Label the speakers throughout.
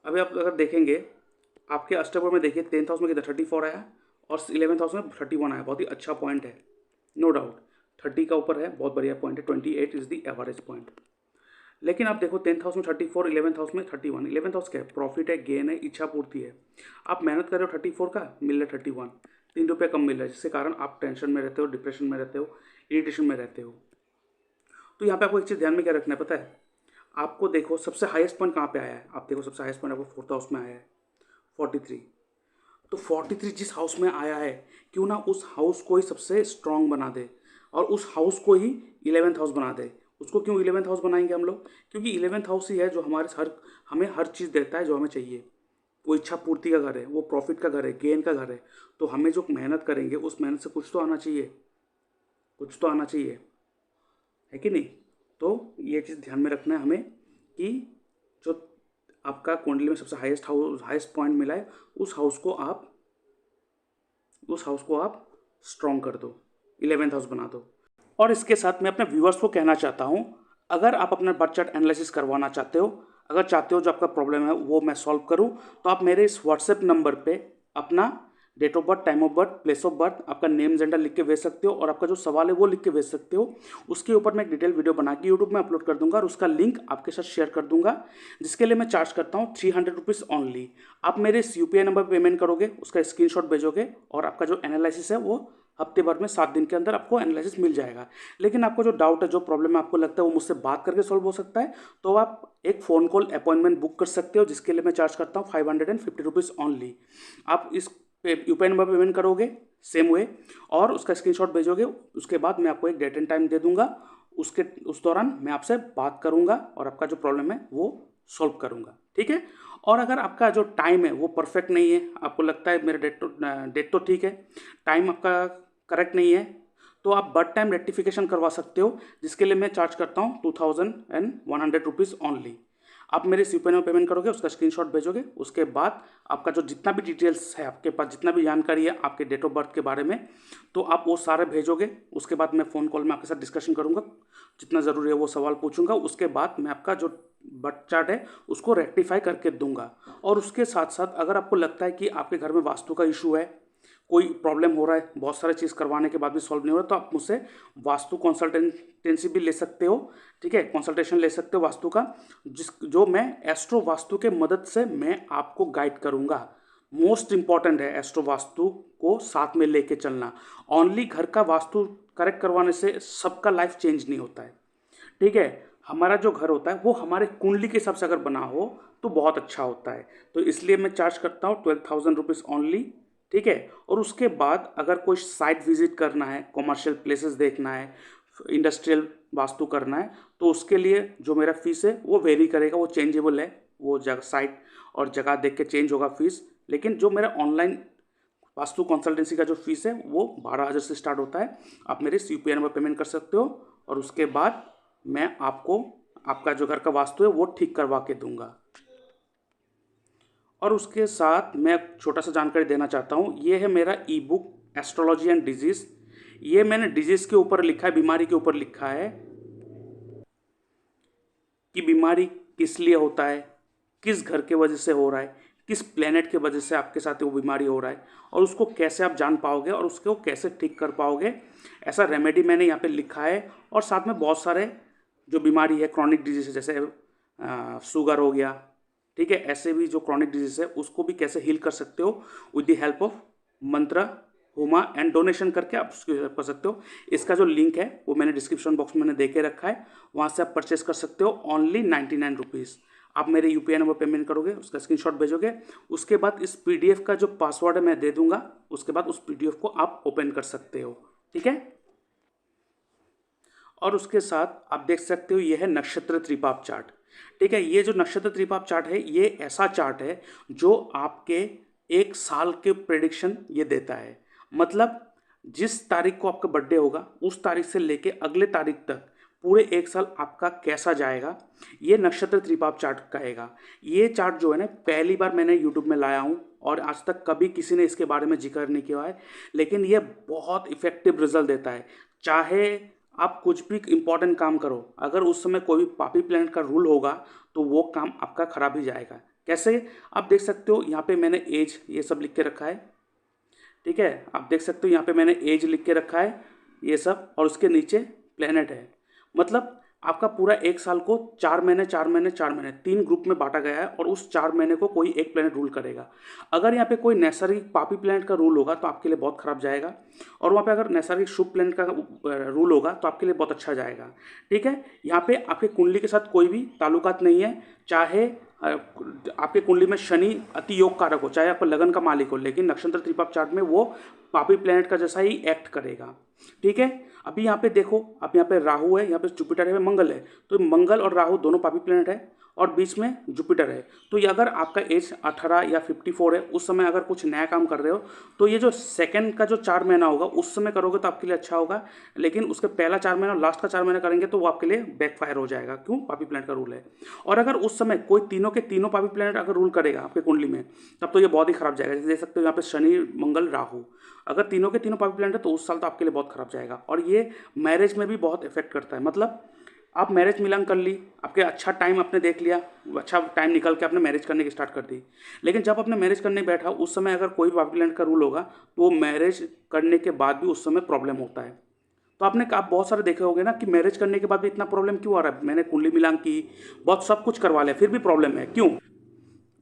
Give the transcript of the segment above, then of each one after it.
Speaker 1: अभी आप अगर देखेंगे आपके अष्टकोण में, देखिए 10th हाउस में कितना 34 आया और 11th हाउस में 31 आया। बहुत ही अच्छा पॉइंट है, नो डाउट 30 का ऊपर है, बहुत बढ़िया पॉइंट है। 28 इज द एवरेज पॉइंट। लेकिन आप देखो 10th हाउस में 34, 11th हाउस में 31। 11th हाउस क्या है? प्रॉफिट है, गेन है, इच्छा पूर्ति है। आप मेहनत कर रहे हो 34 का, मिल रहा है 31, 3 रुपये कम मिल रहा है, जिसके कारण आप टेंशन में रहते हो, डिप्रेशन में रहते हो, इरिटेशन में रहते हो। तो यहाँ पे आपको एक चीज़ ध्यान में क्या रखना है पता है? आपको देखो सबसे हाईएस्ट पॉइंट कहाँ पे आया है। आप देखो सबसे हाईएस्ट पॉइंट आपको 4th हाउस में आया है, 43। तो 43 जिस हाउस में आया है, क्यों ना उस हाउस को ही सबसे स्ट्रांग बना दे और उस हाउस को ही 11th हाउस बना दे। उसको क्यों 11th हाउस बनाएंगे हम लोग? क्योंकि 11th हाउस ही है जो हमें हर चीज़ देता है जो हमें चाहिए। वो इच्छा पूर्ति का घर है, वो प्रॉफिट का घर है, गेन का घर है। तो हमें जो मेहनत करेंगे उस मेहनत से कुछ तो आना चाहिए, कुछ तो आना चाहिए, है कि नहीं? तो ये चीज़ ध्यान में रखना है हमें कि जो आपका कुंडली में सबसे हाईएस्ट पॉइंट मिला है उस हाउस को आप स्ट्रॉन्ग कर दो, 11th हाउस बना दो। और इसके साथ मैं अपने व्यूअर्स को कहना चाहता हूँ, अगर आप अपना बर्थ चार्ट एनालिसिस करवाना चाहते हो, अगर चाहते हो जो आपका प्रॉब्लम है वो मैं सॉल्व करूँ, तो आप मेरे इस व्हाट्सएप नंबर पे अपना date of birth, time of birth, place of birth, आपका नेम जेंडर लिख के भेज सकते हो और आपका जो सवाल है वो लिख के भेज सकते हो। उसके ऊपर मैं एक डिटेल वीडियो बना के यूट्यूब में अपलोड कर दूंगा और उसका लिंक आपके साथ शेयर कर दूंगा, जिसके लिए मैं चार्ज करता हूँ 300 रुपीज़ ऑनली। आप मेरे इस यूपीआई नंबर पर पेमेंट करोगे, उसका स्क्रीनशॉट भेजोगे और आपका जो एनालिसिस है वो हफ्ते भर में 7 दिन के अंदर आपको एनालिसिस मिल जाएगा। लेकिन आपको जो डाउट है, जो प्रॉब्लम है, आपको लगता है वो मुझसे बात करके सॉल्व हो सकता है, तो आप एक फ़ोन कॉल अपॉइंटमेंट बुक कर सकते हो, जिसके लिए मैं चार्ज करता हूँ 550 रुपीज़ ऑनली। आप इस यूपीआई नंबर पेमेंट करोगे सेम वे और उसका स्क्रीनशॉट भेजोगे, उसके बाद मैं आपको एक डेट एंड टाइम दे दूंगा। उस दौरान मैं आपसे बात करूंगा और आपका जो प्रॉब्लम है वो सॉल्व करूंगा, ठीक है? और अगर आपका जो टाइम है वो परफेक्ट नहीं है, आपको लगता है मेरा डेट तो ठीक है, टाइम आपका करेक्ट नहीं है, तो आप बर्थ टाइम रेक्टिफिकेशन करवा सकते हो, जिसके लिए मैं चार्ज करता हूँ 2100 रुपीज़ ऑनली। आप मेरे यूपीआई में पेमेंट करोगे, उसका स्क्रीनशॉट भेजोगे, उसके बाद आपका जो जितना भी डिटेल्स है, आपके पास जितना भी जानकारी है आपके डेट ऑफ बर्थ के बारे में, तो आप वो सारे भेजोगे। उसके बाद मैं फ़ोन कॉल में आपके साथ डिस्कशन करूँगा, जितना ज़रूरी है वो सवाल पूछूंगा। उसके बाद मैं आपका जो बर्थ चार्ट है उसको रेक्टिफाई करके दूंगा। और उसके साथ साथ अगर आपको लगता है कि आपके घर में वास्तु का इशू है, कोई प्रॉब्लम हो रहा है, बहुत सारे चीज़ करवाने के बाद भी सॉल्व नहीं हो रहा, तो आप मुझसे वास्तु कंसल्टेंसी भी ले सकते हो, ठीक है? कंसल्टेशन ले सकते हो वास्तु का, जो मैं एस्ट्रो वास्तु के मदद से मैं आपको गाइड करूंगा। मोस्ट इंपॉर्टेंट है एस्ट्रो वास्तु को साथ में लेके चलना। ओनली घर का वास्तु करेक्ट करवाने से सबका लाइफ चेंज नहीं होता है, ठीक है? हमारा जो घर होता है वो हमारे कुंडली के हिसाब से अगर बना हो तो बहुत अच्छा होता है। तो इसलिए मैं चार्ज करता हूँ 12,000 रुपीज़ ऑनली, ठीक है? और उसके बाद अगर कोई साइट विजिट करना है, कॉमर्शियल प्लेसेस देखना है, इंडस्ट्रियल वास्तु करना है, तो उसके लिए जो मेरा फीस है वो वेरी करेगा, वो चेंजेबल है, वो जगह साइट और जगह देख के चेंज होगा फीस। लेकिन जो मेरा ऑनलाइन वास्तु कंसल्टेंसी का जो फीस है वो 12,000 से स्टार्ट होता है। आप मेरे यूपीआई नंबर पेमेंट कर सकते हो और उसके बाद मैं आपको आपका जो घर का वास्तु है वो ठीक करवा के दूंगा। और उसके साथ मैं छोटा सा जानकारी देना चाहता हूँ, ये है मेरा ई बुक एस्ट्रोलॉजी एंड डिजीज़। ये मैंने डिजीज़ के ऊपर लिखा है, बीमारी के ऊपर लिखा है कि बीमारी किस लिए होता है, किस घर के वजह से हो रहा है, किस प्लेनेट के वजह से आपके साथ वो बीमारी हो रहा है, और उसको कैसे आप जान पाओगे और उसको कैसे ठीक कर पाओगे, ऐसा रेमेडी मैंने यहाँ पे लिखा है। और साथ में बहुत सारे जो बीमारी है, क्रॉनिक डिजीज है, जैसे शुगर हो गया, ठीक है, ऐसे भी जो क्रॉनिक डिजीज है उसको भी कैसे हील कर सकते हो विद द हेल्प ऑफ मंत्र, हुमा एंड डोनेशन करके आप उसको हेल्प कर सकते हो। इसका जो लिंक है वो मैंने डिस्क्रिप्शन बॉक्स में मैंने दे के रखा है, वहाँ से आप परचेस कर सकते हो ओनली 99 रुपीज़। आप मेरे यूपीआई नंबर पेमेंट करोगे, उसका स्क्रीनशॉट भेजोगे, उसके बाद इस पीडीएफ का जो पासवर्ड है मैं दे दूंगा, उसके बाद उस पीडीएफ को आप ओपन कर सकते हो, ठीक है? और उसके साथ आप देख सकते हो ये है नक्षत्र त्रिपाप चार्ट, ठीक है? ये जो नक्षत्र त्रिपाप चार्ट है ये ऐसा चार्ट है जो आपके एक साल के प्रेडिक्शन ये देता है। मतलब जिस तारीख को आपका बर्थडे होगा उस तारीख से लेके अगले तारीख तक पूरे एक साल आपका कैसा जाएगा, ये नक्षत्र त्रिपाप चार्ट कहेगा। ये चार्ट जो है ना, पहली बार मैंने यूट्यूब में लाया हूँ और आज तक कभी किसी ने इसके बारे में जिक्र नहीं किया है, लेकिन ये बहुत इफेक्टिव रिजल्ट देता है। चाहे आप कुछ भी इंपॉर्टेंट काम करो, अगर उस समय कोई भी पापी प्लैनेट का रूल होगा तो वो काम आपका खराब ही जाएगा, कैसे? आप देख सकते हो यहाँ पे मैंने एज ये सब लिख के रखा है, ठीक है। आप देख सकते हो यहाँ पे मैंने एज लिख के रखा है ये सब, और उसके नीचे प्लेनेट है। मतलब आपका पूरा एक साल को 4 महीने 4 महीने 4 महीने 3 ग्रुप में बांटा गया है, और उस 4 महीने को कोई एक प्लेनेट रूल करेगा। अगर यहाँ पे कोई नैसर्गिक पापी प्लेनेट का रूल होगा तो आपके लिए बहुत खराब जाएगा, और वहाँ पे अगर नैसर्गिक शुभ प्लेनेट का रूल होगा तो आपके लिए बहुत अच्छा जाएगा, ठीक है। यहाँ पे आपके कुंडली के साथ कोई भी ताल्लुकात नहीं है, चाहे आपके कुंडली में शनि अति योग कारक हो, चाहे आपका लगन का मालिक हो, लेकिन नक्षत्र त्रिपाप चार्ट में वो पापी प्लेनेट का जैसा ही एक्ट करेगा, ठीक है। अभी यहाँ पे देखो, अब यहाँ पे राहु है, यहाँ पे जुपिटर है, मंगल है, तो मंगल और राहु दोनों पापी प्लेनेट है, और बीच में जुपिटर है। तो ये अगर आपका एज 18 या 54 है, उस समय अगर कुछ नया काम कर रहे हो, तो ये जो सेकंड का जो 4 महीना होगा उस समय करोगे तो आपके लिए अच्छा होगा, लेकिन उसके पहला 4 महीना और लास्ट का 4 महीना करेंगे तो वो आपके लिए बैकफायर हो जाएगा। क्यों? पापी प्लेनेट का रूल है। और अगर उस समय कोई तीनों के तीनों पापी प्लेनेट अगर रूल करेगा आपके कुंडली में, तब तो ये बहुत ही खराब जाएगा। जैसे देख सकते हो यहाँ पे शनि मंगल राहु, अगर तीनों के तीनों पापी प्लेनेट है तो उस साल तो आपके लिए बहुत खराब जाएगा। और ये मैरिज में भी बहुत इफेक्ट करता है। मतलब आप मैरिज मिलान कर ली, आपके अच्छा टाइम आपने देख लिया, अच्छा टाइम निकल के आपने मैरिज करने की स्टार्ट कर दी, लेकिन जब आपने मैरिज करने बैठा उस समय अगर कोई पापी प्लेनेट का रूल होगा तो वो मैरिज करने के बाद भी उस समय प्रॉब्लम होता है। तो आप बहुत सारे देखे होंगे ना कि मैरिज करने के बाद भी इतना प्रॉब्लम क्यों आ रहा है, मैंने कुंडली मिलान की, बहुत सब कुछ करवा लिया, फिर भी प्रॉब्लम है। क्यों?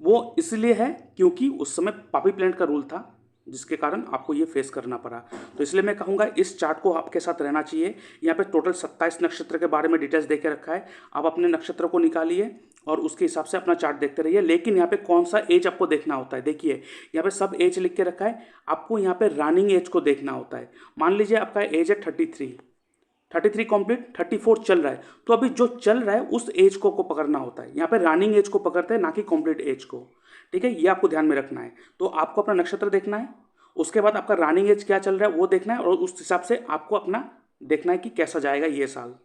Speaker 1: वो इसलिए है क्योंकि उस समय पापी प्लेनेट का रूल था, जिसके कारण आपको ये फेस करना पड़ा। तो इसलिए मैं कहूँगा इस चार्ट को आपके साथ रहना चाहिए। यहाँ पे टोटल 27 नक्षत्र के बारे में डिटेल्स दे के रखा है, आप अपने नक्षत्र को निकालिए और उसके हिसाब से अपना चार्ट देखते रहिए। लेकिन यहाँ पे कौन सा एज आपको देखना होता है, देखिए यहाँ पे सब एज लिख के रखा है, आपको यहाँ पे रनिंग एज को देखना होता है। मान लीजिए आपका एज है 33 कंप्लीट, 34 चल रहा है, तो अभी जो चल रहा है उस एज को पकड़ना होता है। यहाँ पे रनिंग एज को पकड़ते हैं, ना कि कंप्लीट एज को, ठीक है। ये आपको ध्यान में रखना है। तो आपको अपना नक्षत्र देखना है, उसके बाद आपका रनिंग एज क्या चल रहा है वो देखना है, और उस हिसाब से आपको अपना देखना है कि कैसा जाएगा ये साल,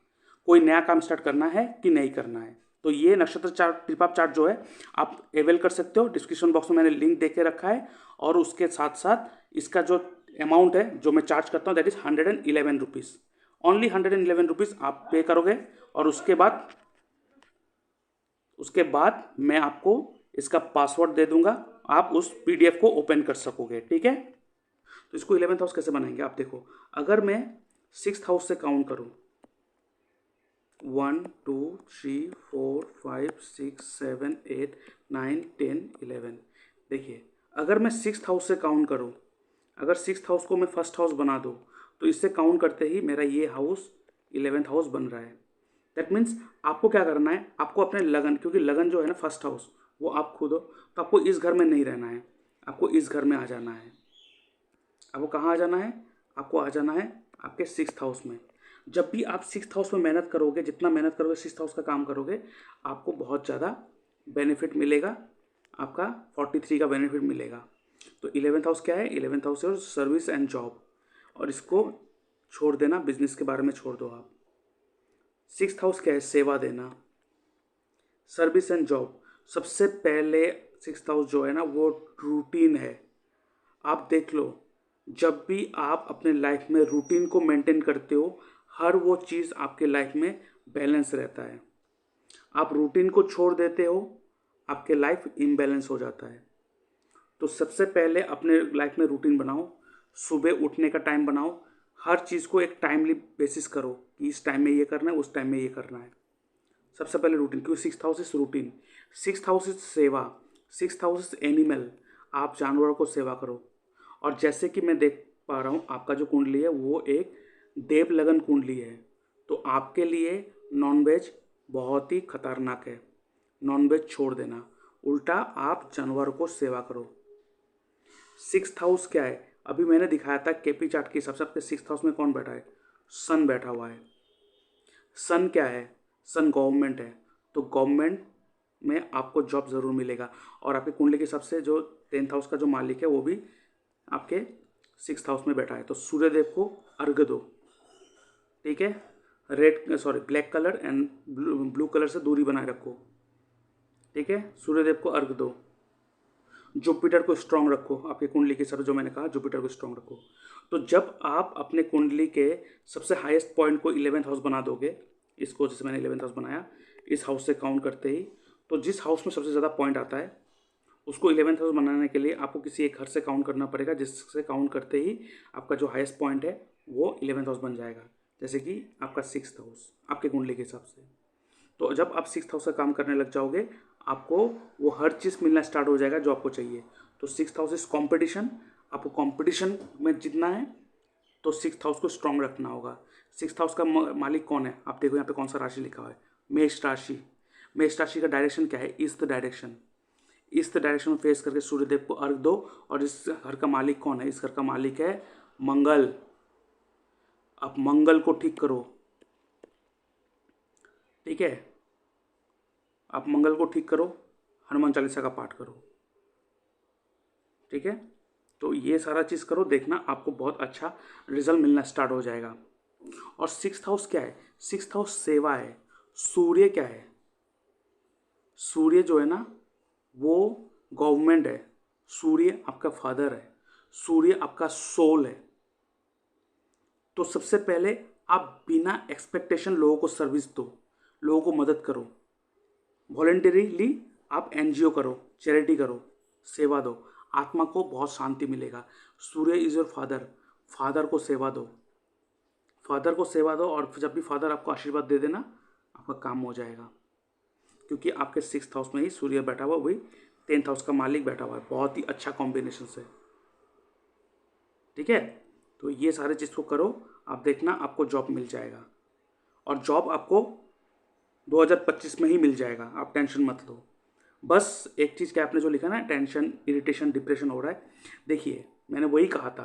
Speaker 1: कोई नया काम स्टार्ट करना है कि नहीं करना है। तो ये नक्षत्र चार्ट, त्रिपाप चार्ट जो है आप अवेल कर सकते हो। डिस्क्रिप्शन बॉक्स में मैंने लिंक दे के रखा है, और उसके साथ साथ इसका जो अमाउंट है जो मैं चार्ज करता हूँ that is 111 rupees, only 111 rupees आप पे करोगे, और उसके बाद मैं आपको इसका पासवर्ड दे दूंगा, आप उस पीडीएफ को ओपन कर सकोगे, ठीक है। तो इसको 11th हाउस कैसे बनाएंगे आप देखो। अगर मैं 6th हाउस से काउंट करूं, 1 2 3 4 5 6 7 8 9 10 11, देखिए अगर मैं 6th हाउस से काउंट करूं, अगर 6th हाउस को मैं फर्स्ट हाउस बना दूं, तो इससे काउंट करते ही मेरा ये हाउस 11th हाउस बन रहा है। दैट मीन्स आपको क्या करना है, आपको अपने लगन, क्योंकि लगन जो है ना फर्स्ट हाउस वो आप खुद हो, तो आपको इस घर में नहीं रहना है, आपको इस घर में आ जाना है। आपको कहाँ आ जाना है? आपको आ जाना है आपके 6th हाउस में। जब भी आप 6th हाउस में मेहनत करोगे, जितना मेहनत करोगे 6th हाउस का काम करोगे, आपको बहुत ज़्यादा बेनिफिट मिलेगा, आपका 43 का बेनिफिट मिलेगा। तो 11th हाउस क्या है? 11th हाउस है सर्विस एंड जॉब, और इसको छोड़ देना, बिजनेस के बारे में छोड़ दो आप। 6th हाउस क्या है? सेवा देना, सर्विस एंड जॉब। सबसे पहले 6th हाउस जो है ना वो रूटीन है। आप देख लो, जब भी आप अपने लाइफ में रूटीन को मेंटेन करते हो, हर वो चीज़ आपके लाइफ में बैलेंस रहता है। आप रूटीन को छोड़ देते हो, आपके लाइफ इम्बैलेंस हो जाता है। तो सबसे पहले अपने लाइफ में रूटीन बनाओ, सुबह उठने का टाइम बनाओ, हर चीज़ को एक टाइमली बेसिस करो कि इस टाइम में ये करना है, उस टाइम में ये करना है। सबसे पहले रूटीन, क्योंकि 6th house is routine, 6th house is सेवा, 6th हाउस इज एनिमल, आप जानवरों को सेवा करो। और जैसे कि मैं देख पा रहा हूँ आपका जो कुंडली है वो एक देव लगन कुंडली है, तो आपके लिए नॉनवेज बहुत ही खतरनाक है। नॉनवेज छोड़ देना, उल्टा आप जानवरों को सेवा करो। 6th हाउस क्या है? अभी मैंने दिखाया था केपी चार्ट के हिसाब से आपके 6th हाउस में कौन बैठा है? सन बैठा हुआ है। सन क्या है? सन गवर्नमेंट है, तो गवर्नमेंट में आपको जॉब ज़रूर मिलेगा। और आपके कुंडली के हिसाब से जो 10th हाउस का जो मालिक है वो भी आपके 6th हाउस में बैठा है। तो सूर्यदेव को अर्घ दो, ठीक है। Black colour and blue colour से दूरी बनाए रखो, ठीक है। सूर्यदेव को अर्घ दो। जुपिटर को स्ट्रांग रखो, आपके कुंडली के हिसाब से जो मैंने कहा जुपिटर को स्ट्रांग रखो। तो जब आप अपने कुंडली के सबसे हाईएस्ट पॉइंट को 11th हाउस बना दोगे, इसको जैसे मैंने 11th हाउस बनाया, इस हाउस से काउंट करते ही, तो जिस हाउस में सबसे ज़्यादा पॉइंट आता है उसको 11th हाउस बनाने के लिए आपको किसी एक घर से काउंट करना पड़ेगा, जिससे काउंट करते ही आपका जो हाईएस्ट पॉइंट है वो 11th हाउस बन जाएगा। जैसे कि आपका 6th हाउस आपके कुंडली के हिसाब से। तो जब आप 6th हाउस का काम करने लग जाओगे, आपको वो हर चीज़ मिलना स्टार्ट हो जाएगा जो आपको चाहिए। तो 6th हाउस इज कॉम्पिटिशन, आपको कॉम्पिटिशन में जीतना है, तो 6th हाउस को स्ट्रांग रखना होगा। 6th हाउस का मालिक कौन है? आप देखो यहाँ पे कौन सा राशि लिखा हुआ है, मेष राशि। मेष राशि का डायरेक्शन क्या है? East direction. ईस्ट डायरेक्शन में फेस करके सूर्यदेव को अर्घ दो। और इस घर का मालिक कौन है? इस घर का मालिक है मंगल। आप मंगल को ठीक करो, ठीक है? आप मंगल को ठीक करो, हनुमान चालीसा का पाठ करो, ठीक है? तो ये सारा चीज़ करो, देखना आपको बहुत अच्छा रिजल्ट मिलना स्टार्ट हो जाएगा। और 6th हाउस क्या है? 6th हाउस सेवा है। सूर्य क्या है? सूर्य जो है ना वो गवर्नमेंट है। सूर्य आपका फादर है। सूर्य आपका सोल है। तो सबसे पहले आप बिना एक्सपेक्टेशन लोगों को सर्विस दो, लोगों को मदद करो, वॉलंटरीली आप एनजीओ करो, चैरिटी करो, सेवा दो, आत्मा को बहुत शांति मिलेगा। सूर्य इज योर फादर। फादर को सेवा दो, फादर को सेवा दो, और जब भी फादर आपको आशीर्वाद दे देना, आपका काम हो जाएगा। क्योंकि आपके 6th हाउस में ही सूर्य बैठा हुआ, वही 10th हाउस का मालिक बैठा हुआ है। बहुत ही अच्छा कॉम्बिनेशन से, ठीक है? तो ये सारे चीज़ को करो, आप देखना आपको जॉब मिल जाएगा। और जॉब आपको 2025 में ही मिल जाएगा, आप टेंशन मत लो। बस एक चीज़ क्या, आपने जो लिखा ना टेंशन, इरिटेशन, डिप्रेशन हो रहा है, देखिए मैंने वही कहा था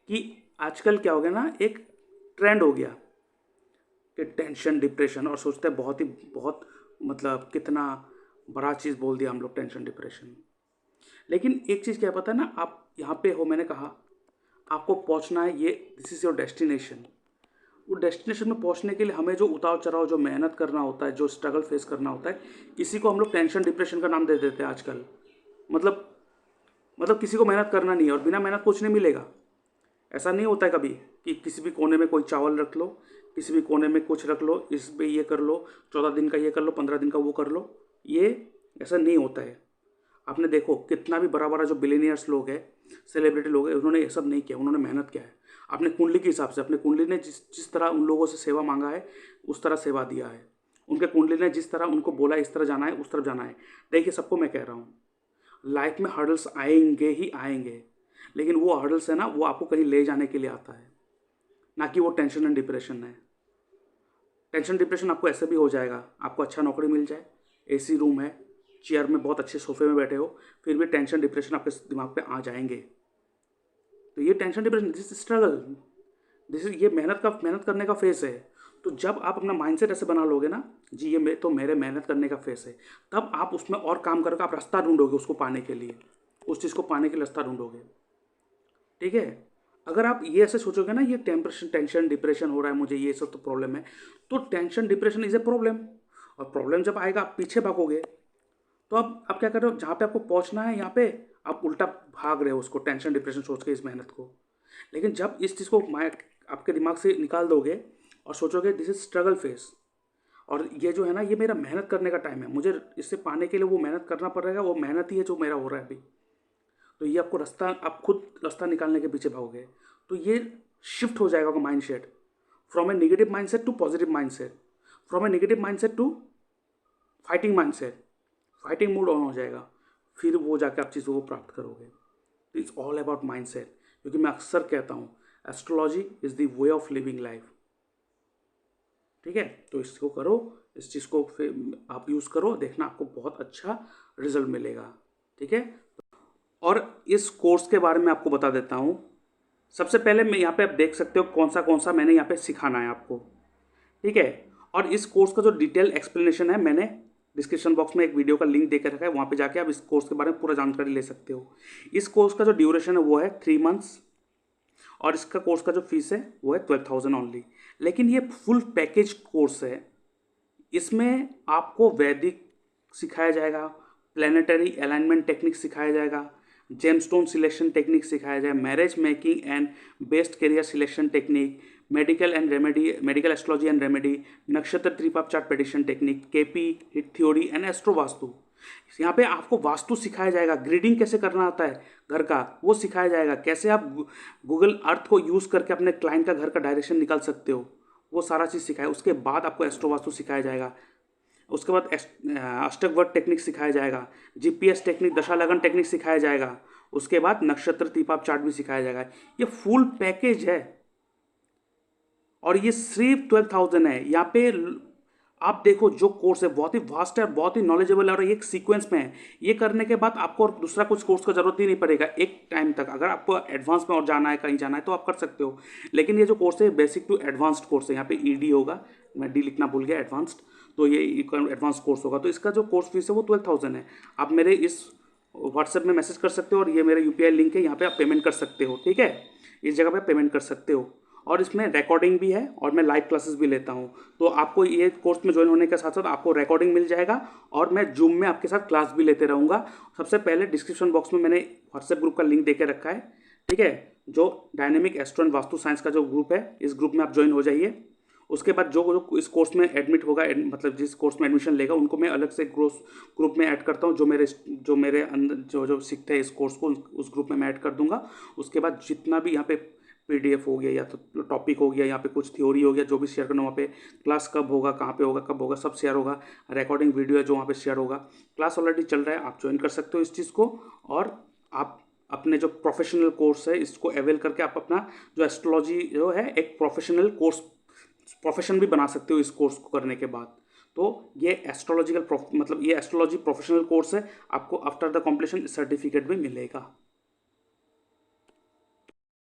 Speaker 1: कि आजकल क्या हो गया ना, एक ट्रेंड हो गया कि टेंशन, डिप्रेशन, और सोचते हैं बहुत मतलब कितना बड़ा चीज़ बोल दिया हम लोग, टेंशन, डिप्रेशन। लेकिन एक चीज़ क्या पता है ना, आप यहाँ पे हो, मैंने कहा आपको पहुँचना है, ये दिस इज़ योर डेस्टिनेशन। वो डेस्टिनेशन में पहुंचने के लिए हमें जो उतार चढ़ाव, जो मेहनत करना होता है, जो स्ट्रगल फेस करना होता है, इसी को हम लोग टेंशन, डिप्रेशन का नाम दे देते हैं आजकल। मतलब किसी को मेहनत करना नहीं है और बिना मेहनत कुछ नहीं मिलेगा। ऐसा नहीं होता है कभी कि किसी भी कोने में कोई चावल रख लो, किसी भी कोने में कुछ रख लो, इस पे ये कर लो, 14 दिन का ये कर लो, 15 दिन का वो कर लो, ये ऐसा नहीं होता है। आपने देखो कितना भी बड़ा बड़ा जो बिलीनियर्स लोग हैं, सेलिब्रिटी लोग हैं, उन्होंने ये सब नहीं किया, उन्होंने मेहनत किया है। अपने कुंडली के हिसाब से, अपने कुंडली ने जिस तरह उन लोगों से सेवा मांगा है, उस तरह सेवा दिया है। उनके कुंडली ने जिस तरह उनको बोला इस तरह जाना है, उस तरफ जाना है। देखिए सबको मैं कह रहा हूँ, लाइफ में हर्डल्स आएंगे ही आएंगे, लेकिन वो हर्डल्स है ना, वो आपको कहीं ले जाने के लिए आता है, ना कि वो टेंशन एंड डिप्रेशन है। टेंशन डिप्रेशन आपको ऐसे भी हो जाएगा, आपको अच्छा नौकरी मिल जाए, एसी रूम है, चेयर में बहुत अच्छे सोफे में बैठे हो, फिर भी टेंशन डिप्रेशन आपके दिमाग पे आ जाएंगे। तो ये tension depression, this is struggle, this is, ये मेहनत करने का फेस है। तो जब आप अपना माइंडसेट ऐसे बना लोगे ना, जी ये तो मेरे मेहनत करने का फेस है, तब आप उसमें और काम करोगे, आप रास्ता ढूंढोगे उसको पाने के लिए, उस चीज़ को पाने के लिए रास्ता ढूंढोगे, ठीक है? अगर आप ये ऐसे सोचोगे ना, ये टेंशन डिप्रेशन हो रहा है मुझे, ये सब तो प्रॉब्लम है, तो tension depression is a problem. और प्रॉब्लम जब आएगा आप पीछे भागोगे, तो अब आप क्या कर रहे हो, जहाँ पे आपको पहुँचना है यहाँ पे आप उल्टा भाग रहे हो उसको, टेंशन डिप्रेशन सोच के, इस मेहनत को। लेकिन जब इस चीज़ को आपके दिमाग से निकाल दोगे और सोचोगे दिस इज स्ट्रगल फेस, और ये जो है ना, ये मेरा मेहनत करने का टाइम है, मुझे इससे पाने के लिए वो मेहनत करना पड़ेगा, वो मेहनत ही है जो मेरा हो रहा है अभी। तो ये आपको रास्ता, आप खुद रास्ता निकालने के पीछे भागोगे, तो ये शिफ्ट हो जाएगा आपका mindset, from a negative mindset to positive mindset, from a negative mindset to fighting mindset, fighting mood on हो जाएगा, फिर वो जाके आप चीज़ों को प्राप्त करोगे। It's all about mind set, क्योंकि मैं अक्सर कहता हूँ astrology is the way of living life, ठीक है? तो इसको करो, इस चीज़ को फिर आप यूज़ करो, देखना आपको बहुत अच्छा रिजल्ट मिलेगा, ठीक है? और इस कोर्स के बारे में आपको बता देता हूँ। सबसे पहले मैं यहाँ पे आप देख सकते हो कौन सा मैंने यहाँ पे सिखाना है आपको, ठीक है? और इस कोर्स का जो डिटेल एक्सप्लेनेशन है, मैंने डिस्क्रिप्शन बॉक्स में एक वीडियो का लिंक देकर रखा है, वहाँ पे जाके आप इस कोर्स के बारे में पूरा जानकारी ले सकते हो। इस कोर्स का जो ड्यूरेशन है वो है 3 मंथ्स, और इसका कोर्स का जो फीस है वो है 12,000 ओनली। लेकिन ये फुल पैकेज कोर्स है, इसमें आपको वैदिक सिखाया जाएगा, प्लानिटरी अलाइनमेंट टेक्निक सिखाया जाएगा, जेमस्टोन सिलेक्शन टेक्निक सिखाया जाएगा, marriage making and best career selection technique, medical astrology and remedy, नक्षत्र त्रिपाप chart prediction technique, KP hit theory and astro vastu. यहाँ पे आपको वास्तु सिखाया जाएगा, ग्रिडिंग कैसे करना आता है घर का वो सिखाया जाएगा, कैसे आप गूगल अर्थ को यूज़ करके अपने क्लाइंट का घर का डायरेक्शन निकाल सकते हो, वो सारा चीज़ सिखाया। उसके बाद आपको एस्ट्रो वास्तु सिखाया जाएगा। उसके बाद अष्टक वर्ड टेक्निक सिखाया जाएगा, जीपीएस टेक्निक, दशा लगन टेक्निक सिखाया जाएगा। उसके बाद नक्षत्र तीपाप चार्ट भी सिखाया जाएगा। ये फुल पैकेज है और ये सिर्फ 12,000 है। यहाँ पे आप देखो जो कोर्स है बहुत ही वास्ट है, बहुत ही नॉलेजेबल है और एक सीक्वेंस में है। ये करने के बाद आपको और दूसरा कुछ कोर्स का जरूरत ही नहीं पड़ेगा एक टाइम तक। अगर आपको एडवांस में और जाना है, कहीं जाना है तो आप कर सकते हो। लेकिन ये जो कोर्स है बेसिक टू एडवांस्ड कोर्स है। यहाँ पे ईडी होगा, मैं डी लिखना भूल गया, एडवांस्ड, तो ये एडवांस कोर्स होगा। तो इसका जो कोर्स फीस है वो 12,000 है। आप मेरे इस व्हाट्सएप में मैसेज कर सकते हो और ये मेरा यूपीआई लिंक है, यहाँ पे आप पेमेंट कर सकते हो। ठीक है, इस जगह पे पेमेंट कर सकते हो। और इसमें रिकॉर्डिंग भी है और मैं लाइव क्लासेस भी लेता हूँ। तो आपको ये कोर्स में ज्वाइन होने के साथ साथ आपको रिकॉर्डिंग मिल जाएगा और मैं जूम में आपके साथ क्लास भी लेते रहूँगा। सबसे पहले डिस्क्रिप्शन बॉक्स में मैंने व्हाट्सएप ग्रुप का लिंक दे के रखा है। ठीक है, जो dynamic astro and vastu science का जो ग्रुप है, इस ग्रुप में आप ज्वाइन हो जाइए। उसके बाद जो इस कोर्स में एडमिट होगा, मतलब जिस कोर्स में एडमिशन लेगा, उनको मैं अलग से ग्रुप में ऐड करता हूँ। जो मेरे अंदर जो सीखते हैं इस कोर्स को, उस ग्रुप में मैं ऐड कर दूंगा। उसके बाद जितना भी यहाँ पे पीडीएफ हो गया या तो टॉपिक हो गया, यहाँ पे कुछ थ्योरी हो गया, जो भी शेयर करना वहाँ पे, क्लास कब होगा, कहाँ पे होगा, कब होगा, सब शेयर होगा। रिकॉर्डिंग वीडियो है जो वहाँ पे शेयर होगा। क्लास ऑलरेडी चल रहा है, आप ज्वाइन कर सकते हो इस चीज़ को। और आप अपने जो प्रोफेशनल कोर्स है इसको अवेल करके आप अपना जो एस्ट्रोलॉजी जो है एक प्रोफेशनल कोर्स, प्रोफेशन भी बना सकते हो इस कोर्स को करने के बाद। तो ये एस्ट्रोलॉजिकल मतलब ये एस्ट्रोलॉजी प्रोफेशनल कोर्स है। आपको आफ्टर द कॉम्प्लीशन सर्टिफिकेट भी मिलेगा।